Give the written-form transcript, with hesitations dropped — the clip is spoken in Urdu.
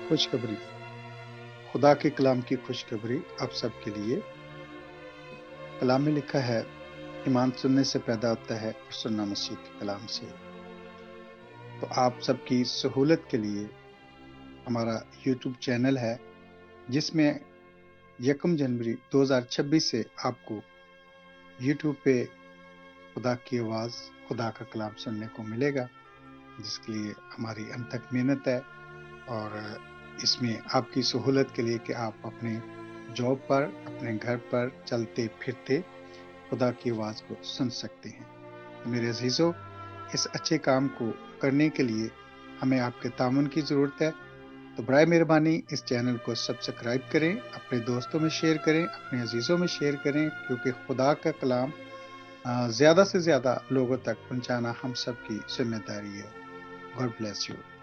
خوشخبری، خدا کے کلام کی خوشخبری آپ سب کے لیے۔ کلام میں لکھا ہے، ایمان سننے سے پیدا ہوتا ہے اور سننا مسیح کے کلام سے۔ تو آپ سب کی سہولت کے لیے ہمارا یوٹیوب چینل ہے، جس میں 1 جنوری 2026 سے آپ کو یوٹیوب پہ خدا کی آواز، خدا کا کلام سننے کو ملے گا، جس کے لیے ہماری انتھک محنت ہے۔ اور اس میں آپ کی سہولت کے لیے کہ آپ اپنے جاب پر، اپنے گھر پر چلتے پھرتے خدا کی آواز کو سن سکتے ہیں۔ تو میرے عزیزو، اس اچھے کام کو کرنے کے لیے ہمیں آپ کے تعاون کی ضرورت ہے۔ تو برائے مہربانی اس چینل کو سبسکرائب کریں، اپنے دوستوں میں شیئر کریں، اپنے عزیزوں میں شیئر کریں، کیونکہ خدا کا کلام زیادہ سے زیادہ لوگوں تک پہنچانا ہم سب کی ذمہ داری ہے۔ God bless you.